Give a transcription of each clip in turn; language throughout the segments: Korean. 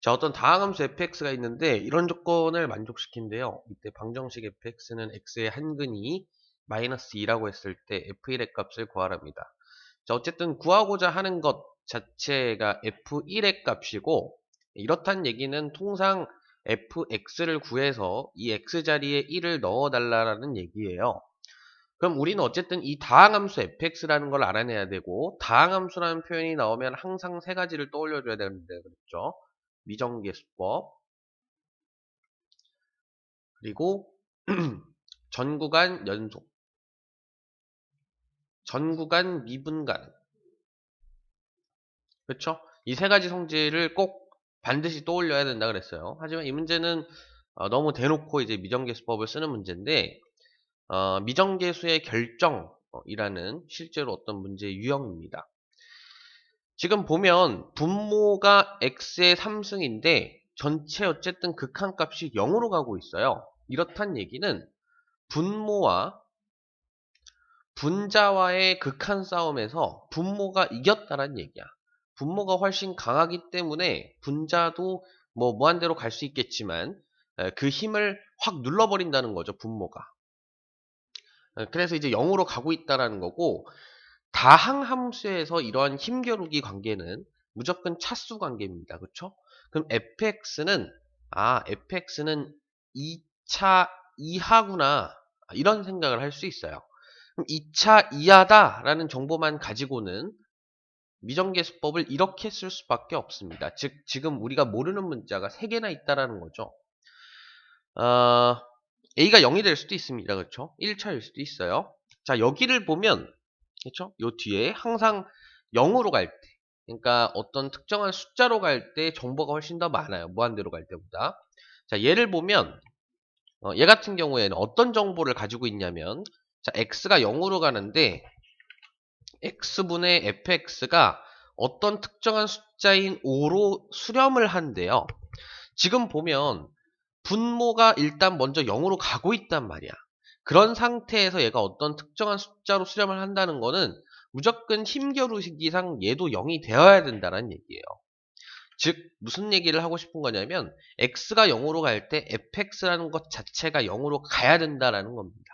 자, 어떤 다항함수 fx가 있는데 이런 조건을 만족시킨대요. 이때 방정식 fx는 x의 한근이 마이너스 2라고 했을 때 f1의 값을 구하랍니다. 자, 어쨌든 구하고자 하는 것 자체가 f1의 값이고, 이렇단 얘기는 통상 fx를 구해서 이 x 자리에 1을 넣어달라는 얘기예요. 그럼 우리는 어쨌든 이 다항함수 fx라는 걸 알아내야 되고, 다항함수라는 표현이 나오면 항상 세 가지를 떠올려줘야 되는데, 그렇죠? 미정계수법, 그리고 전구간 연속, 전구간 미분간, 그렇죠? 이 세 가지 성질을 꼭 반드시 떠올려야 된다 그랬어요. 하지만 이 문제는 너무 대놓고 이제 미정계수법을 쓰는 문제인데, 미정계수의 결정이라는 실제로 어떤 문제의 유형입니다. 지금 보면 분모가 x의 3승인데 전체 어쨌든 극한값이 0으로 가고 있어요. 이렇단 얘기는 분모와 분자와의 극한 싸움에서 분모가 이겼다는 얘기야. 분모가 훨씬 강하기 때문에 분자도 뭐 무한대로 갈 수 있겠지만 그 힘을 확 눌러버린다는 거죠, 분모가. 그래서 이제 0으로 가고 있다라는 거고, 다항함수에서 이러한 힘겨루기 관계는 무조건 차수 관계입니다. 그렇죠? 그럼 fx는 2차 이하구나, 이런 생각을 할 수 있어요. 그럼 2차 이하다라는 정보만 가지고는 미정계수법을 이렇게 쓸 수밖에 없습니다. 즉 지금 우리가 모르는 문자가 3개나 있다라는 거죠. A가 0이 될 수도 있습니다. 그렇죠? 1차일 수도 있어요. 자, 여기를 보면, 그렇죠? 요 뒤에 항상 0으로 갈 때, 그러니까 어떤 특정한 숫자로 갈 때 정보가 훨씬 더 많아요. 무한대로 갈 때보다. 자, 얘를 보면 얘 같은 경우에는 어떤 정보를 가지고 있냐면, 자, x가 0으로 가는데 x분의 fx가 어떤 특정한 숫자인 5로 수렴을 한대요. 지금 보면 분모가 일단 먼저 0으로 가고 있단 말이야. 그런 상태에서 얘가 어떤 특정한 숫자로 수렴을 한다는 거는 무조건 힘겨루기상 얘도 0이 되어야 된다는 얘기예요. 즉 무슨 얘기를 하고 싶은 거냐면 x가 0으로 갈 때 fx라는 것 자체가 0으로 가야 된다는 겁니다.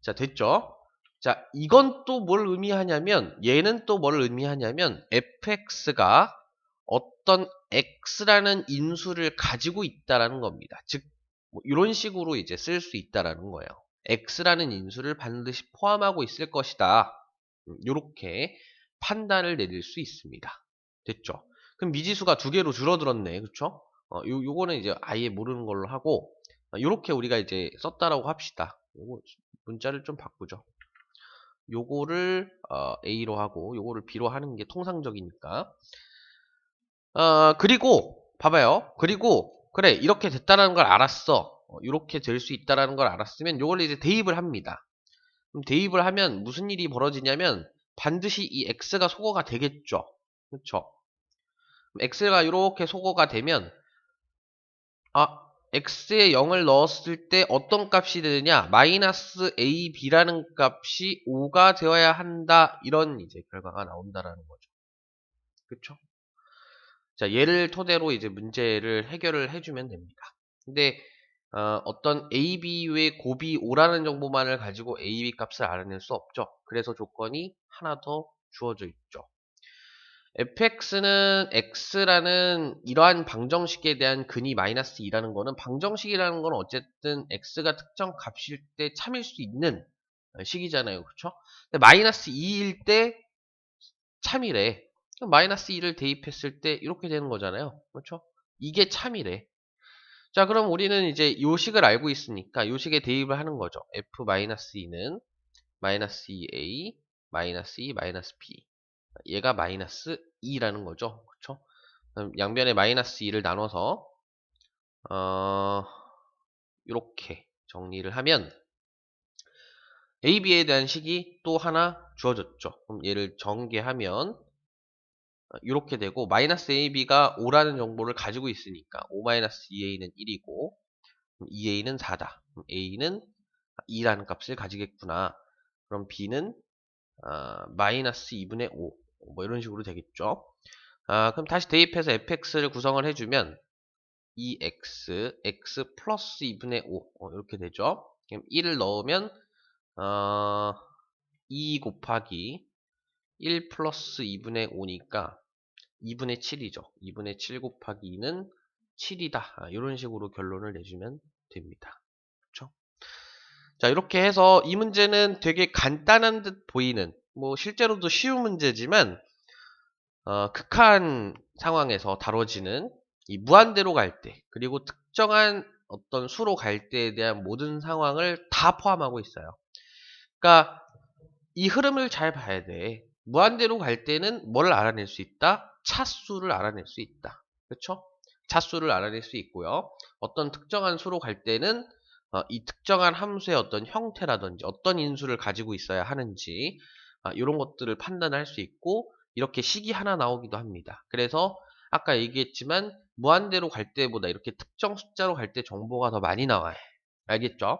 자, 됐죠? 자, 이건 또 뭘 의미하냐면, 얘는 또 뭘 의미하냐면 fx가 어떤 x라는 인수를 가지고 있다라는 겁니다. 즉, 뭐 이런 식으로 이제 쓸 수 있다라는 거예요. x라는 인수를 반드시 포함하고 있을 것이다. 이렇게 판단을 내릴 수 있습니다. 됐죠? 그럼 미지수가 2개로 줄어들었네. 그쵸? 요거는 이제 아예 모르는 걸로 하고, 요렇게 우리가 이제 썼다라고 합시다. 요거 문자를 좀 바꾸죠. 요거를 A로 하고 요거를 B로 하는 게 통상적이니까. 그리고 봐봐요. 그리고 그래, 이렇게 됐다라는 걸 알았어. 이렇게 될 수 있다라는 걸 알았으면 요걸 이제 대입을 합니다. 그럼 대입을 하면 무슨 일이 벌어지냐면 반드시 이 x가 소거가 되겠죠. 그렇죠? x가 이렇게 소거가 되면 x에 0을 넣었을 때 어떤 값이 되느냐? 마이너스 ab라는 값이 5가 되어야 한다. 이런 이제 결과가 나온다라는 거죠. 그쵸? 자, 얘를 토대로 이제 문제를 해결을 해주면 됩니다. 근데 어떤 AB 외 곱이 5라는 정보만을 가지고 AB 값을 알아낼 수 없죠. 그래서 조건이 하나 더 주어져 있죠. fx는 x라는 이러한 방정식에 대한 근이 마이너스 2라는 거는, 방정식이라는 건 어쨌든 x가 특정 값일 때 참일 수 있는 식이잖아요. 그렇죠? 근데 마이너스 2일 때 참이래. 그럼 마이너스 2를 대입했을 때 이렇게 되는 거잖아요. 그렇죠? 이게 참이래. 자, 그럼 우리는 이제 요 식을 알고 있으니까 요 식에 대입을 하는 거죠. f-2는 마이너스 2a 마이너스 2 마이너스 b, 얘가 마이너스 2라는 거죠. 그쵸? 그럼 양변에 마이너스 2를 나눠서 이렇게 정리를 하면 AB에 대한 식이 또 하나 주어졌죠. 그럼 얘를 전개하면 이렇게 되고, 마이너스 AB가 5라는 정보를 가지고 있으니까 5 마이너스 2A는 1이고 2A는 4다. 그럼 A는 2라는 값을 가지겠구나. 그럼 B는 마이너스 2분의 5, 뭐 이런 식으로 되겠죠. 그럼 다시 대입해서 fx를 구성을 해주면 2x, x 플러스 2분의 5 이렇게 되죠. 그럼 1을 넣으면 2 곱하기 1 플러스 2분의 5니까 2분의 7이죠. 2분의 7 곱하기 2는 7이다. 이런 식으로 결론을 내주면 됩니다. 그렇죠? 자, 이렇게 해서 이 문제는 되게 간단한 듯 보이는, 뭐 실제로도 쉬운 문제지만 극한 상황에서 다뤄지는 이 무한대로 갈 때, 그리고 특정한 어떤 수로 갈 때에 대한 모든 상황을 다 포함하고 있어요. 그러니까 이 흐름을 잘 봐야 돼. 무한대로 갈 때는 뭘 알아낼 수 있다? 차수를 알아낼 수 있다. 그렇죠? 차수를 알아낼 수 있고요. 어떤 특정한 수로 갈 때는 이 특정한 함수의 어떤 형태라든지 어떤 인수를 가지고 있어야 하는지 이런 것들을 판단할 수 있고, 이렇게 식이 하나 나오기도 합니다. 그래서 아까 얘기했지만 무한대로 갈 때보다 이렇게 특정 숫자로 갈 때 정보가 더 많이 나와요. 알겠죠?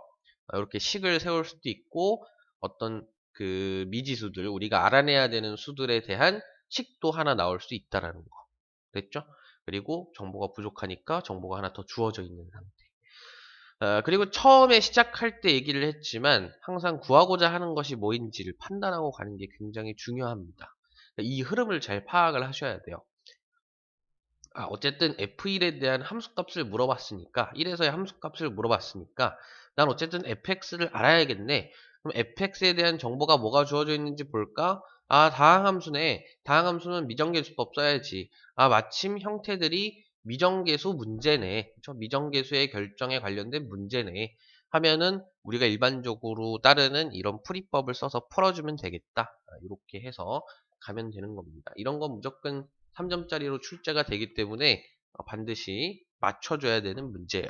이렇게 식을 세울 수도 있고, 어떤 그 미지수들, 우리가 알아내야 되는 수들에 대한 식도 하나 나올 수 있다라는 거. 됐죠? 그리고 정보가 부족하니까 정보가 하나 더 주어져 있는 상태. 그리고 처음에 시작할 때 얘기를 했지만 항상 구하고자 하는 것이 뭐인지를 판단하고 가는 게 굉장히 중요합니다. 이 흐름을 잘 파악을 하셔야 돼요. 어쨌든 f1에 대한 함수값을 물어봤으니까, 1에서의 함수값을 물어봤으니까 난 어쨌든 fx를 알아야겠네. 그럼 fx에 대한 정보가 뭐가 주어져 있는지 볼까? 다항함수네. 다항함수는 미정계수법 써야지. 마침 형태들이 미정계수 문제네. 그쵸? 미정계수의 결정에 관련된 문제네. 하면은 우리가 일반적으로 따르는 이런 풀이법을 써서 풀어주면 되겠다. 이렇게 해서 가면 되는 겁니다. 이런 건 무조건 3점짜리로 출제가 되기 때문에 반드시 맞춰줘야 되는 문제예요.